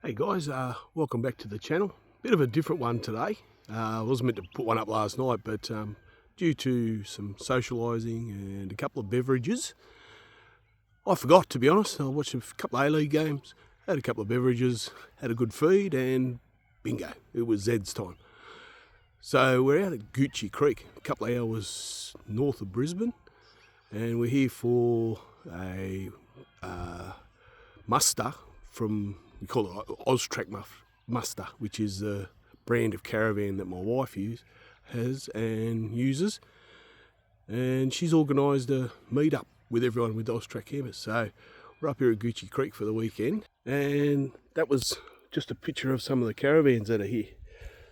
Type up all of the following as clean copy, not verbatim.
Hey guys, welcome back to the channel. Bit of a different one today. I wasn't meant to put one up last night, but due to some socialising and a couple of beverages, I forgot, to be honest. I watched a couple of A-League games, had a couple of beverages, had a good feed, and bingo, it was Zed's time. So we're out at Gucci Creek, a couple of hours north of Brisbane, and we're here for a muster from, we call it AustrackCampersAustralia muster, which is a brand of caravan that my wife has and uses. And she's organised a meet-up with everyone with Austrack Campers. So we're up here at Gucci Creek for the weekend, and that was just a picture of some of the caravans that are here.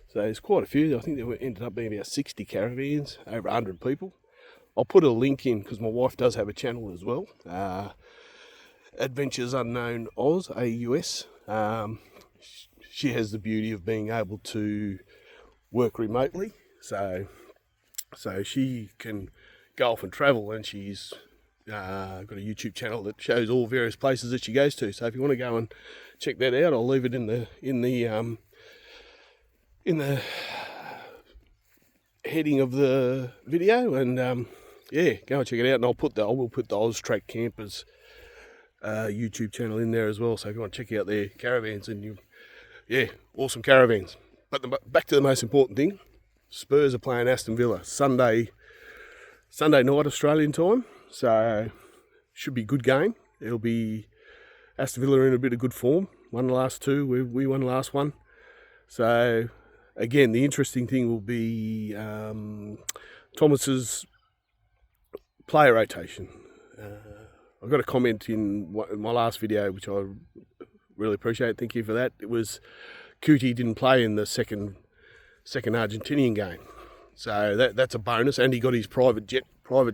So there's quite a few. I think there ended up being about 60 caravans, over 100 people. I'll put a link in because my wife does have a channel as well. Adventures Unknown Oz, AUS. She has the beauty of being able to work remotely, so she can go off and travel, and she's got a YouTube channel that shows all various places that she goes to. So if you want to go and check that out, I'll leave it in the heading of the video, and yeah, go and check it out. And I will put the Austrack Campers YouTube channel in there as well. So if you want to check out their caravans, and yeah, awesome caravans. But back to the most important thing: Spurs are playing Aston Villa Sunday night Australian time. So should be a good game. It'll be Aston Villa in a bit of good form. Won the last two. We won the last one. So again, the interesting thing will be Thomas's player rotation. I got a comment in my last video, which I really appreciate. Thank you for that. It was Cootie didn't play in the second Argentinian game, so that's a bonus. And he got his private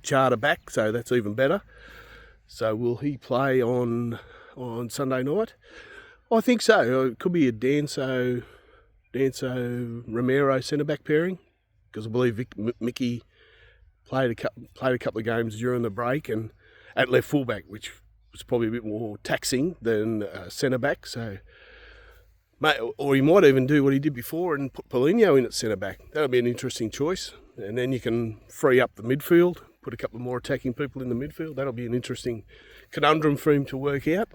charter back, so that's even better. So will he play on Sunday night? I think so. It could be a Danso Romero centre back pairing, because I believe Mickey played a couple of games during the break and at left fullback, which was probably a bit more taxing than centre back. So, or he might even do what he did before and put Paulinho in at centre back. That'll be an interesting choice. And then you can free up the midfield, put a couple more attacking people in the midfield. That'll be an interesting conundrum for him to work out.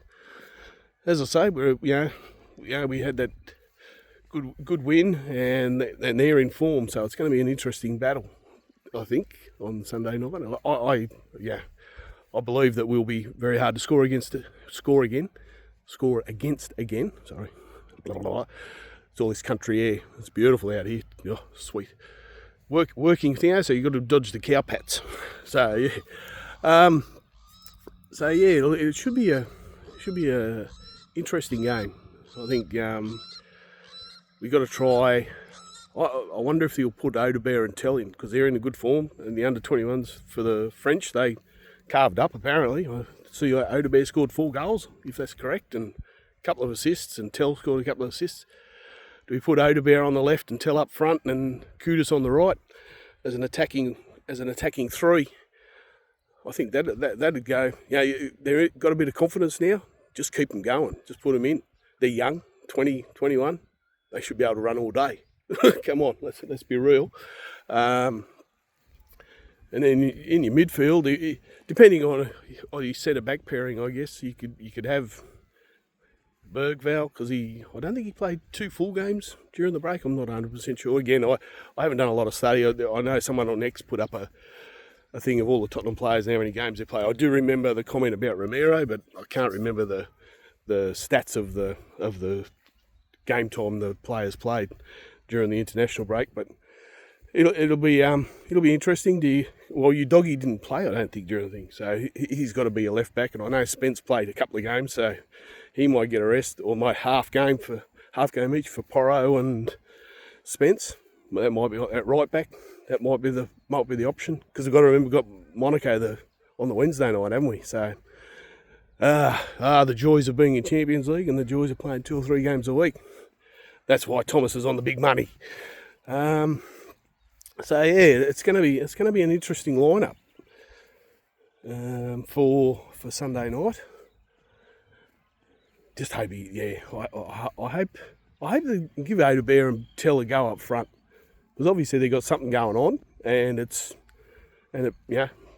As I say, we had that good win, and they're in form, so it's going to be an interesting battle, I think, on Sunday night. I believe that we'll be very hard to score against again. Sorry. It's all this country air. It's beautiful out here. Oh, sweet. Working thing, so you've got to dodge the cow pats. So yeah. It should be a interesting game. I think we got to try. I wonder if he'll put Audebert and Tell in, because they're in a good form, and the under-21s for the French, they carved up apparently. I see Audebert scored 4 goals, if that's correct, and a couple of assists, and Tell scored a couple of assists. Do we put Audebert on the left and Tell up front, and Kudus on the right as an attacking 3? I think that'd go. They've got a bit of confidence now. Just keep them going. Just put them in. They're young, 20, 21. They should be able to run all day. Come on, let's be real. And then in your midfield, depending on your centre-back pairing, I guess you could have Bergvall, because I don't think he played 2 full games during the break. I'm not 100% sure. Again, I haven't done a lot of study. I know someone on X put up a thing of all the Tottenham players and how many games they play. I do remember the comment about Romero, but I can't remember the stats of the game time the players played during the international break. But it'll be interesting. Your doggy didn't play, I don't think, during the thing, so he's got to be a left back. And I know Spence played a couple of games, so he might get a rest, or might half game each for Porro and Spence. That might be at right back. That might be the option, because we've got to remember we've got Monaco on the Wednesday night, haven't we? So the joys of being in Champions League and the joys of playing 2 or 3 games a week. That's why Thomas is on the big money. So yeah, it's going to be an interesting lineup for Sunday night. just hope I hope they give Bear and Tell a go up front, because obviously they've got something going on, and it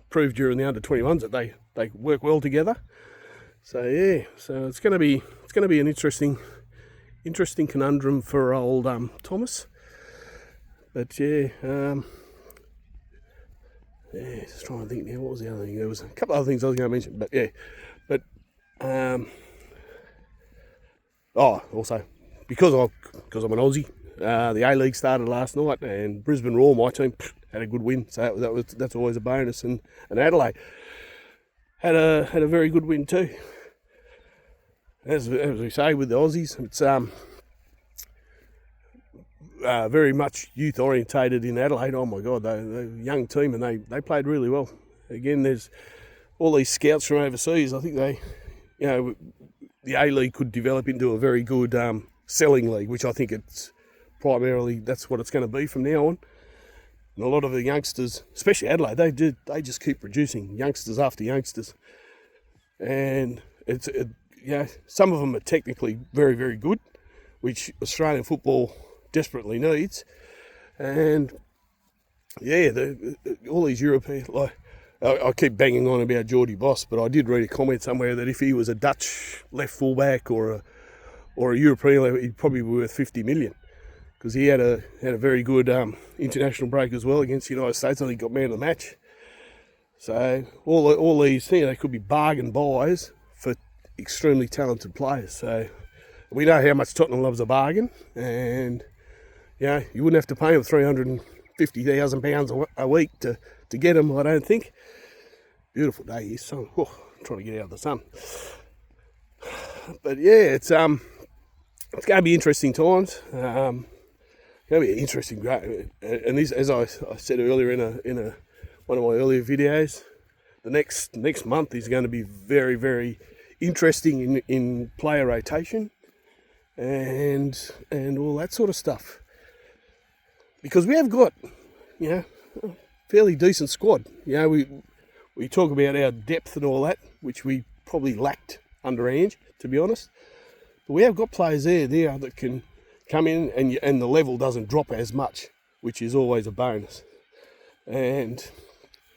proved during the under-21s that they work well together. So yeah, so it's going to be an interesting conundrum for old Thomas. But yeah, just trying to think now. What was the other thing? There was a couple of other things I was going to mention, but yeah, also because I'm an Aussie, the A-League started last night, and Brisbane Roar, my team, had a good win. So that's always a bonus, and Adelaide had a very good win too. As we say with the Aussies, it's very much youth orientated in Adelaide. Oh my God, they're a young team, and they played really well. Again, there's all these scouts from overseas. I think the A-League could develop into a very good selling league, which I think it's primarily that's what it's going to be from now on. And a lot of the youngsters, especially Adelaide, they just keep producing youngsters after youngsters, and some of them are technically very, very good, which Australian football desperately needs. And yeah, all these European, like I keep banging on about Geordie Boss, but I did read a comment somewhere that if he was a Dutch left fullback or a European, he'd probably be worth 50 million, because he had a very good international break as well against the United States. I think he got man of the match. So all these things, they could be bargain buys for extremely talented players. So we know how much Tottenham loves a bargain, and you wouldn't have to pay them £350,000 a week to get them, I don't think. Beautiful day here, sun. I'm trying to get out of the sun. But yeah, it's going to be interesting times. Going to be interesting, great. And this, as I said earlier in one of my earlier videos, the next month is going to be very, very interesting in player rotation and all that sort of stuff, because we have got a fairly decent squad. We talk about our depth and all that, which we probably lacked under Ange, to be honest. But we have got players there that can come in, and the level doesn't drop as much, which is always a bonus. And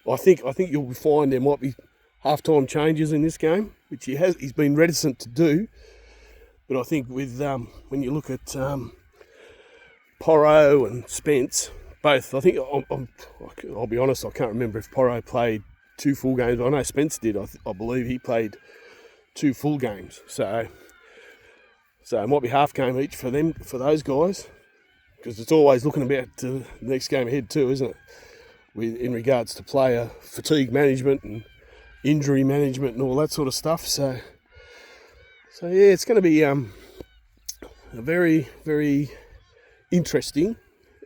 I think you'll find there might be half-time changes in this game, which he's been reticent to do. But I think with when you look at Porro and Spence, both, I think I'll be honest, I can't remember if Porro played 2 full games. I know Spence did. I believe he played 2 full games. So it might be half game each for those guys, because it's always looking about the next game ahead too, isn't it? In regards to player fatigue management and injury management and all that sort of stuff. So yeah, it's going to be a very, very interesting,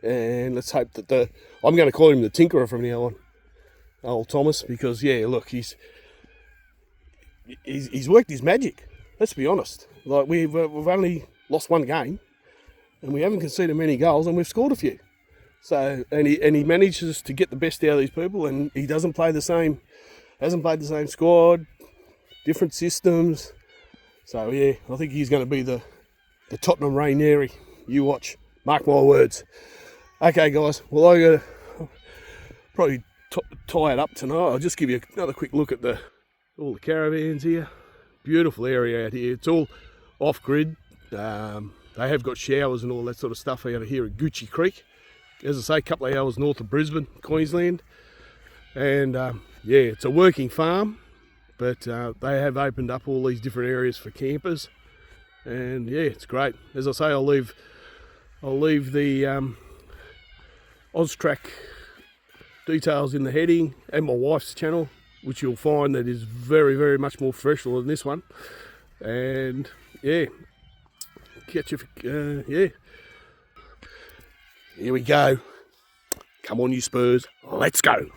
and let's hope that I'm going to call him the Tinkerer from now on, old Thomas, because yeah, look, he's worked his magic. Let's be honest. Like we've only lost 1 game, and we haven't conceded many goals, and we've scored a few. So and he manages to get the best out of these people, and he hasn't played the same squad, different systems. So yeah, I think he's going to be the Tottenham Ranieri. You watch, mark my words. Okay, guys. Well, I got to probably tie it up tonight. I'll just give you another quick look at all the caravans here. Beautiful area out here. It's all off grid. They have got showers and all that sort of stuff out here at Gucci Creek. As I say, a couple of hours north of Brisbane, Queensland. And yeah, it's a working farm, but they have opened up all these different areas for campers. And yeah, it's great. As I say, I'll leave the AustrackCampersAustralia details in the heading, and my wife's channel, which you'll find that is very, very much more professional than this one. And yeah, catch you. Yeah. Here we go. Come on, you Spurs. Let's go.